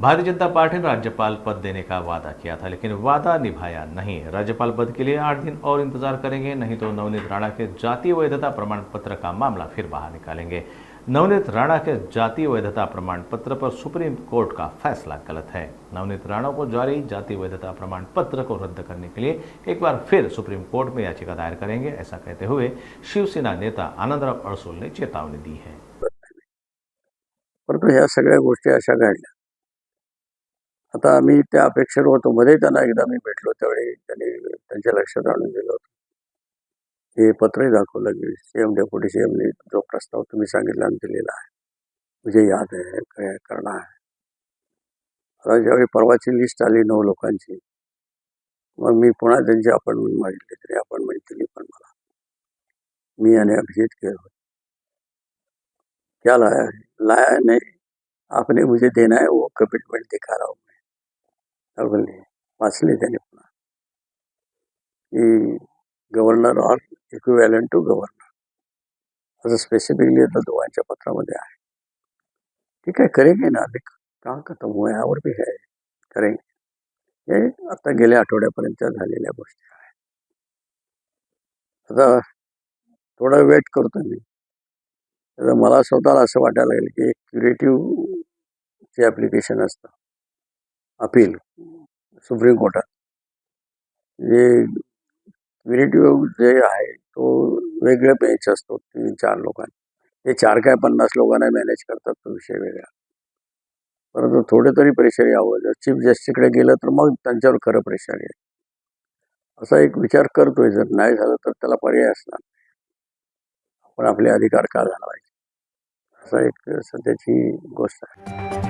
Bharatiya Janata party ने राज्यपाल पद देने का वादा किया था, लेकिन वादा निभाया नहीं। राज्यपाल पद के लिए 8 दिन और इंतजार करेंगे, नहीं तो नवनीत राणा के जातीय वैधता प्रमाण पत्र का मामला फिर बाहर निकालेंगे। नवनीत राणा के जातीय वैधता प्रमाण पत्र पर सुप्रीम कोर्ट का फैसला गलत है। नवनीत राणा को जारी जातीय वैधता प्रमाण पत्र को रद्द करने के लिए एक बार फिर सुप्रीम कोर्ट में याचिका दायर करेंगे, ऐसा कहते हुए शिवसेना नेता आनंदराव अडसूळ ने चेतावनी दी है। परंतु ह्या सगळ्या गोष्टी अशा घडल्या। आता आम्ही त्या अपेक्षेवर होतो। मध्ये त्यांना एकदा मी भेटलो, त्यावेळी त्यांनी त्यांच्या लक्षात आणून दिलं होतं, हे पत्रही दाखवलं की सीएम डेप्युटी सीएमने जो प्रस्ताव तुम्ही सांगितला आणि दिलेला आहे, मुझे याद आहे, काय करना आहे। आता ज्यावेळी परवाची लिस्ट आली 9 लोकांची, मग मी पुन्हा त्यांची अपॉइंटमेंट मागितली, तरी अपॉइंटमेंट दिली पण मला। मी आणि अभिजित केलं, क्या लाया है? लाया नहीं, आपने मुझे देना है वो कमिटमेंट दिखा रहा हूँ मैं। बोलले वाचले त्याने पुन्हा की गव्हर्नर और इक्विव्हॅलंट टू गव्हर्नर, असं स्पेसिफिकली दोघांच्या पत्रामध्ये आहे। ठीक है, करेंगे ना, अभी कहाँ खत्म हुआ है, और भी है, करेंगे। हे आता गेल्या आठवड्यापर्यंत झालेल्या गोष्टी आहेत। आता थोडा वेट करतो मी। तर मला स्वतःला असं वाटायला लागेल की एक क्युरेटिव्ह जे ॲप्लिकेशन असतं, अपील सुप्रीम कोर्टात, जे क्युरेटिव्ह जे आहे तो वेगळ्या बेंच असतो, 3-4 लोकांनी। ते 4 काय 50 लोकांना मॅनेज करतात, तो विषय वेगळा। परंतु थोडे तरी प्रेशर यावं। जर चीफ जस्टिसकडे गेलं तर मग त्यांच्यावर खरं प्रेशर येईल, असा एक विचार करतोय। जर नाही झालं तर त्याला पर्याय असणार, आपण आपले अधिकार का घालवायचे, असा एक सध्याची गोष्ट आहे।